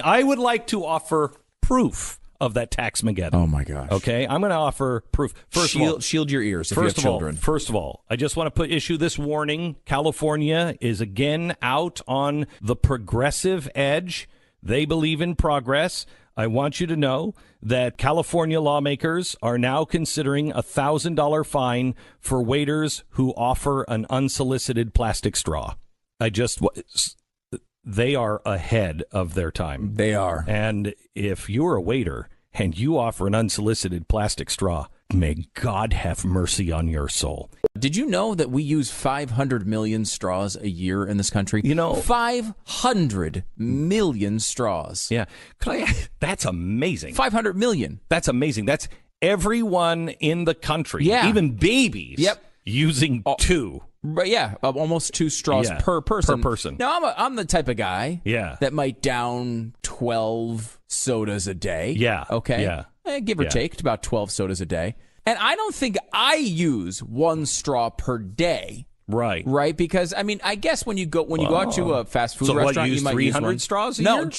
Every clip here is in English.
I would like to offer proof of that taxmageddon. Oh, my gosh. Okay, I'm going to offer proof. First of all, shield your ears if you have children. First of all, I just want to issue this warning. California is again out on the progressive edge. They believe in progress. I want you to know that California lawmakers are now considering a $1,000 fine for waiters who offer an unsolicited plastic straw. They are ahead of their time. They are. And if you're a waiter and you offer an unsolicited plastic straw, may God have mercy on your soul. Did you know that we use 500 million straws a year in this country? 500 million straws. Yeah. That's amazing. 500 million. That's amazing. That's everyone in the country. Yeah. Even babies. Yep. Using two. But yeah, almost 2 straws per person. Per person. Now, I'm the type of guy that might down 12 sodas a day. Yeah. Okay. Yeah. Give or take, about 12 sodas a day. And I don't think I use 1 straw per day. Right. Right? Because, I mean, I guess when you go out to a fast food restaurant, you might 300 use straws a year?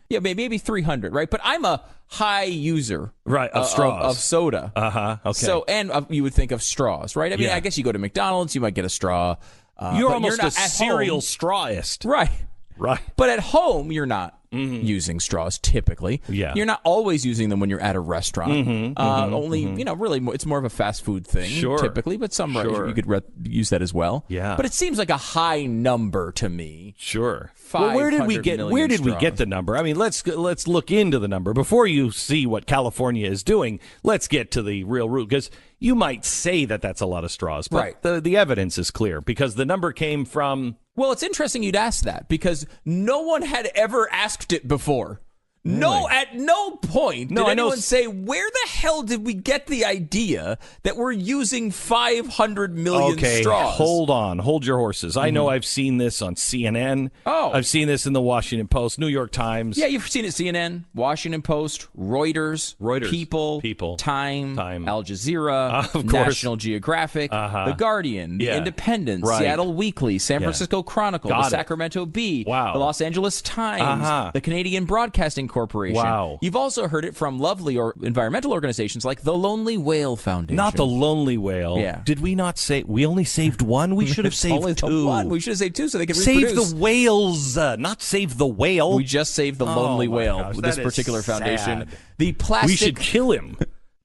Yeah, maybe 300, right? But I'm a high user of straws. Of soda. Okay. So, and you would think of straws, right? I mean, I guess you go to McDonald's, you might get a straw. You're almost not a cereal strawist. Right. Right. But at home, you're not using straws typically. Yeah. You're not always using them when you're at a restaurant. Really, it's more of a fast food thing typically, but you could use that as well. Yeah. But it seems like a high number to me. Sure. Well, where did we get the number? I mean, let's look into the number before you see what California is doing. Let's get to the real root, because you might say that that's a lot of straws, but the evidence is clear because the number came from. Well, it's interesting you'd ask that because no one had ever asked it before. Really? No, at no point did anyone say, where the hell did we get the idea that we're using 500 million straws? Hold your horses. I know I've seen this on CNN. I've seen this in the Washington Post, New York Times. Yeah, you've seen it CNN, Washington Post, Reuters, People, Time, Al Jazeera, of course. National Geographic, The Guardian, The Independent, Seattle Weekly, San Francisco Chronicle, the Sacramento Bee, the Los Angeles Times, the Canadian Broadcasting Corporation. Wow. You've also heard it from lovely environmental organizations like the Lonely Whale Foundation. Not the Lonely Whale. Yeah. Did we not say we only saved one? We should have saved 2. We should have saved 2 so they could save reproduce. The whales, not save the whale. We just saved the Lonely Whale with this particular foundation. Sad. The plastic. We should kill him.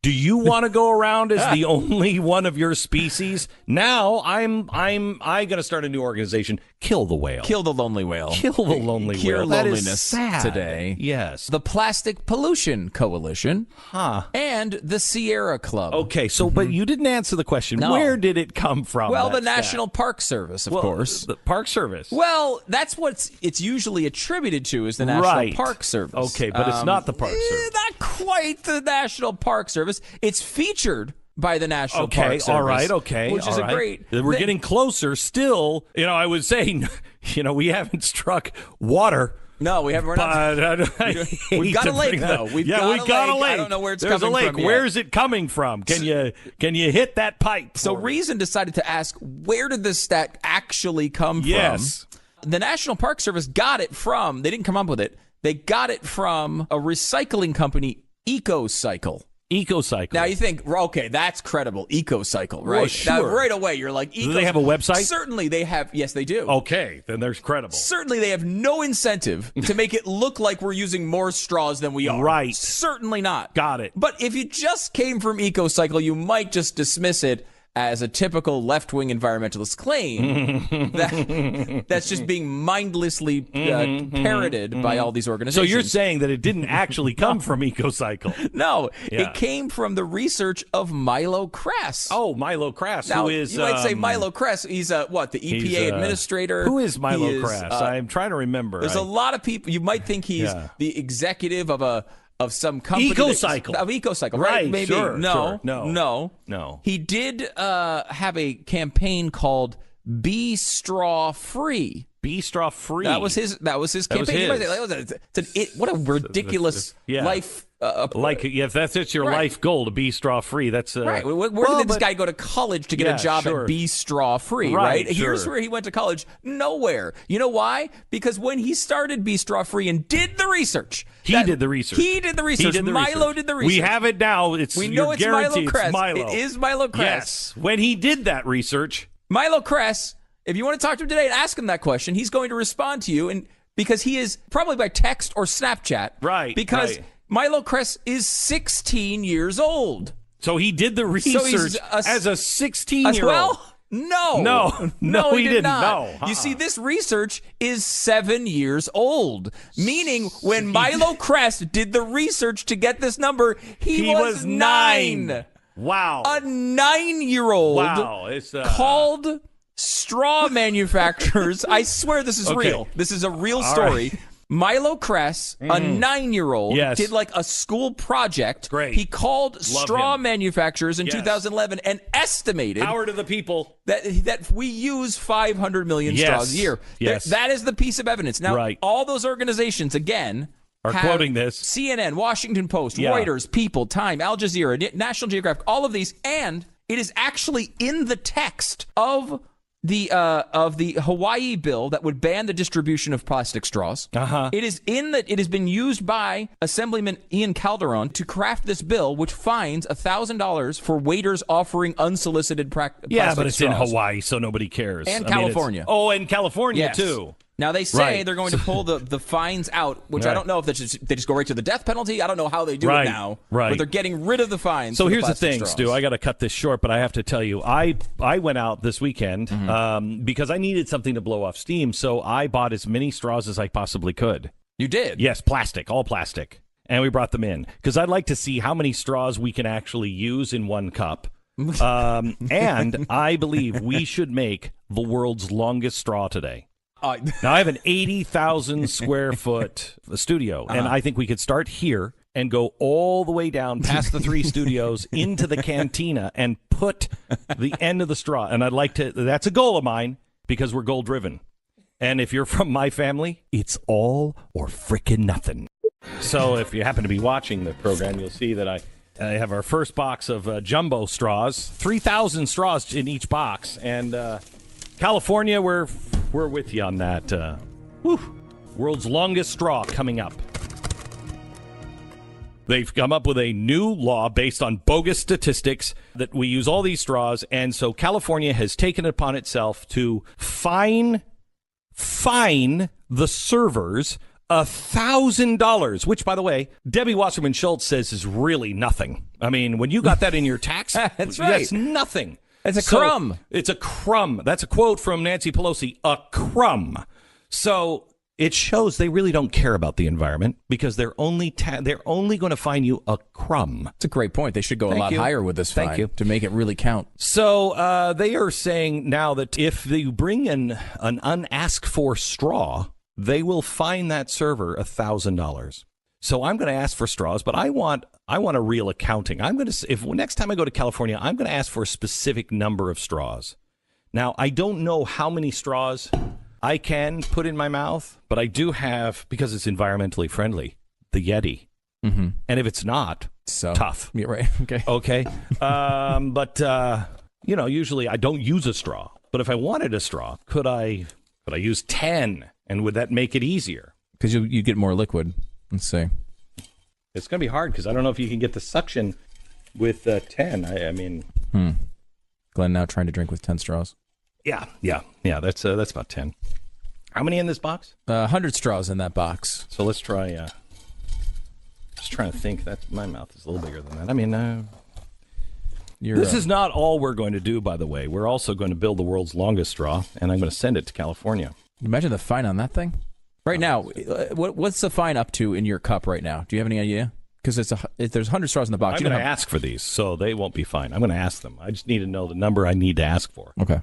Do you want to go around as the only one of your species? Now I'm going to start a new organization. Kill the whale. Kill the lonely whale. Kill the lonely Cure whale. loneliness that is sad. Today. Yes. The Plastic Pollution Coalition. And the Sierra Club. Okay, so but you didn't answer the question. No. Where did it come from? Well, the National Park Service, of course. The Park Service. Well, that's what it's usually attributed to is the National Park Service. Okay, but it's not the Park Service. Not quite the National Park Service. It's featured by the National Park Service. All right, okay. Which is a great... We're getting closer still. I would say, we haven't struck water. No, we haven't. We've got a lake, though. We've got a lake. I don't know where it's coming from. There's a lake. Where's it coming from? Can you hit that pipe? So Reason decided to ask, where did this stat actually come from? Yes. The National Park Service got it from, they didn't come up with it, they got it from a recycling company, EcoCycle. Now you think, okay, that's credible. EcoCycle, right? Well, sure. Now, right away, you're like, do they have a website? Certainly they have. Yes, they do. Okay, then there's credible. Certainly they have no incentive to make it look like we're using more straws than we are. Right. Certainly not. Got it. But if you just came from EcoCycle, you might just dismiss it as a typical left-wing environmentalist claim that's just being mindlessly parroted by all these organizations. So you're saying that it didn't actually come from EcoCycle? No, it came from the research of Milo Kress. Oh, Milo Kress, now, who is... you might say Milo Kress, he's the EPA administrator. Who is Milo Kress? I'm trying to remember. There's a lot of people, you might think he's the executive of some company. EcoCycle. Of EcoCycle, right? Maybe. Sure, No. He did have a campaign called Be Straw Free. Be straw free. That was his campaign. What a ridiculous life. If that's your life goal, to be straw free, that's right. Where did this guy go to college to get a job at Be Straw Free? Right. Here's where he went to college. Nowhere. You know why? Because when he started Be Straw Free and did the research, He did the research. Milo did the research. We have it now. We know it's Milo Kress. It's Milo. It is Milo Kress. Yes. When he did that research, Milo Kress. If you want to talk to him today and ask him that question, he's going to respond to you, and because he is probably by text or Snapchat. Right. Because Milo Kress is 16 years old. So he did the research as a 16-year-old. Well, no, he didn't. Not. No. You see, this research is 7 years old, meaning when Milo Kress did the research to get this number, he was 9. Wow. A 9-year-old called straw manufacturers. I swear this is real. This is a real story. Right. Milo Kress, a 9-year-old, did like a school project. Great. He called straw manufacturers in 2011 and estimated power to the people that we use 500 million straws a year. Yes. That is the piece of evidence. Now, all those organizations, again, are quoting this. CNN, Washington Post, Reuters, People, Time, Al Jazeera, National Geographic, all of these, and it is actually in the text of the Hawaii bill that would ban the distribution of plastic straws. It is it has been used by Assemblyman Ian Calderon to craft this bill, which fines $1,000 for waiters offering unsolicited plastic straws. Yeah, but it's in Hawaii, so nobody cares. And California. And California too. Now, they say they're going to pull the fines out, which I don't know if they just go right to the death penalty. I don't know how they do it now. But they're getting rid of the fines. So here's the thing, Stu. I got to cut this short, but I have to tell you, I went out this weekend because I needed something to blow off steam, so I bought as many straws as I possibly could. You did? Yes, all plastic. And we brought them in because I'd like to see how many straws we can actually use in one cup. And I believe we should make the world's longest straw today. Now, I have an 80,000 square foot studio, and I think we could start here and go all the way down past the 3 studios into the cantina and put the end of the straw. And I'd like to, that's a goal of mine because we're goal driven. And if you're from my family, it's all or frickin' nothing. So if you happen to be watching the program, you'll see that I have our first box of jumbo straws, 3,000 straws in each box. And California, we're with you on that. World's longest straw coming up. They've come up with a new law based on bogus statistics that we use all these straws, and so California has taken it upon itself to fine the servers $1,000, which, by the way, Debbie Wasserman Schultz says is really nothing. I mean, when you got that in your tax, that's nothing. It's a crumb. It's a crumb. That's a quote from Nancy Pelosi. A crumb. So it shows they really don't care about the environment because they're only going to fine you a crumb. It's a great point. They should go a lot higher with this fine to make it really count. So they are saying now that if you bring in an unasked for straw, they will fine that server $1,000. So I'm going to ask for straws, but I want a real accounting. If next time I go to California, I'm going to ask for a specific number of straws. Now, I don't know how many straws I can put in my mouth, but I do have, because it's environmentally friendly, the Yeti. Mm-hmm. And if it's not, tough. Yeah, right. Okay. But usually I don't use a straw. But if I wanted a straw, could I use 10? And would that make it easier? Because you get more liquid. Let's see. It's going to be hard because I don't know if you can get the suction with 10. I mean... Glenn now trying to drink with 10 straws. Yeah. That's about 10. How many in this box? 100 straws in that box. So let's try... just trying to think. My mouth is a little bigger than that. I mean... This is not all we're going to do, by the way. We're also going to build the world's longest straw, and I'm going to send it to California. Imagine the fine on that thing. Right now, what's the fine up to in your cup right now? Do you have any idea? Because there's 100 straws in the box. I'm going to ask for these, so they won't be fine. I'm going to ask them. I just need to know the number I need to ask for. Okay.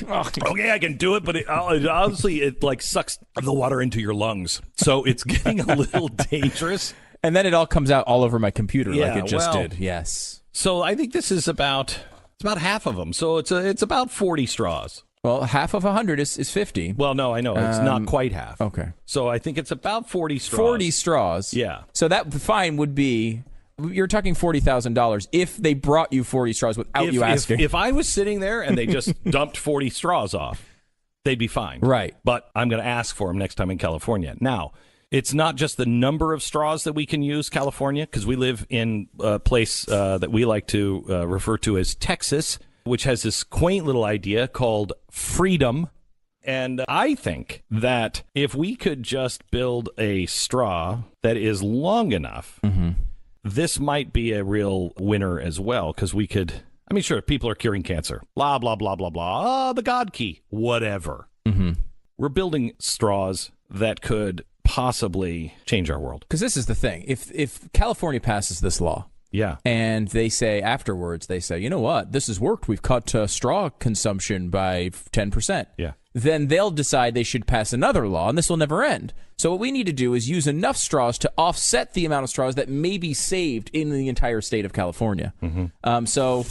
Okay, I can do it, but honestly, it like sucks the water into your lungs. So it's getting a little dangerous. And then it all comes out all over my computer like it just did. Yes. So I think this is about... It's about half of them. So it's about 40 straws. Well, half of 100 is 50. Well, no, I know. It's not quite half. Okay. So I think it's about 40 straws. 40 straws. Yeah. So that fine would be, you're talking $40,000 if they brought you 40 straws without you asking. If I was sitting there and they just dumped 40 straws off, they'd be fine. Right. But I'm going to ask for them next time in California. Now, it's not just the number of straws that we can use, California, because we live in a place that we like to refer to as Texas, which has this quaint little idea called freedom. And I think that if we could just build a straw that is long enough, this might be a real winner as well, because we could, I mean, sure, people are curing cancer, blah, blah, blah, blah, blah, the God key, whatever. We're building straws that could possibly change our world. Because this is the thing. If California passes this law, yeah, and they say afterwards, they say, you know what, this has worked. We've cut straw consumption by 10%. Yeah. Then they'll decide they should pass another law, and this will never end. So what we need to do is use enough straws to offset the amount of straws that may be saved in the entire state of California. So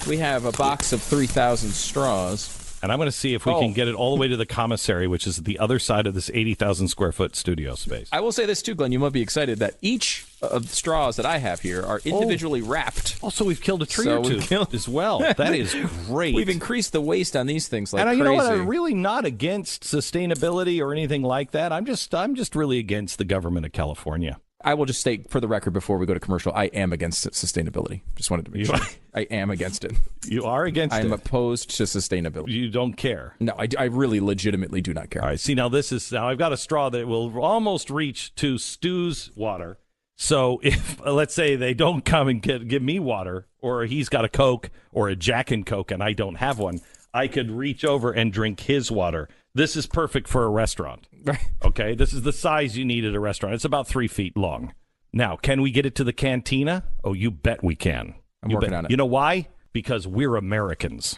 we have a box of 3,000 straws. And I'm going to see if we can get it all the way to the commissary, which is the other side of this 80,000 square foot studio space. I will say this too, Glenn. You might be excited that each of the straws that I have here are individually wrapped. Also, we've killed a tree or two as well. That is great. We've increased the waste on these things like crazy. You know what? I'm really not against sustainability or anything like that. I'm just really against the government of California. I will just state for the record before we go to commercial, I am against sustainability. Just wanted to be sure. I am against it. You are against it? I'm opposed to sustainability. You don't care? No, I really legitimately do not care. All right. See, now I've got a straw that will almost reach to Stu's water. So if, let's say, they don't come and give me water, or he's got a Coke or a Jack and Coke and I don't have one, I could reach over and drink his water. This is perfect for a restaurant. Right. Okay, this is the size you need at a restaurant. It's about 3 feet long. Now, can we get it to the cantina? Oh, you bet we can. I'm working on it. You know why? Because we're Americans.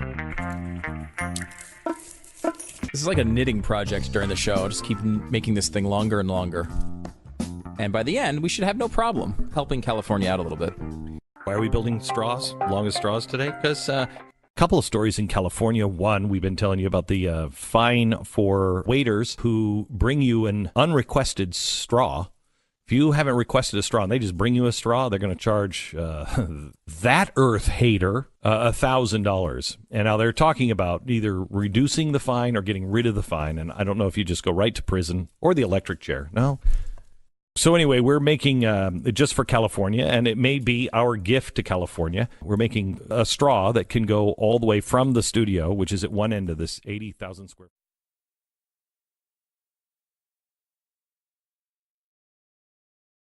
This is like a knitting project during the show. I'll just keep making this thing longer and longer. And by the end, we should have no problem helping California out a little bit. Why are we building straws, longest straws today? Because couple of stories in California. One, we've been telling you about the fine for waiters who bring you an unrequested straw. If you haven't requested a straw and they just bring you a straw, they're going to charge that earth hater $1,000. And now they're talking about either reducing the fine or getting rid of the fine. And I don't know if you just go right to prison or the electric chair. No. So anyway, we're making, just for California, and it may be our gift to California, we're making a straw that can go all the way from the studio, which is at one end of this 80,000 square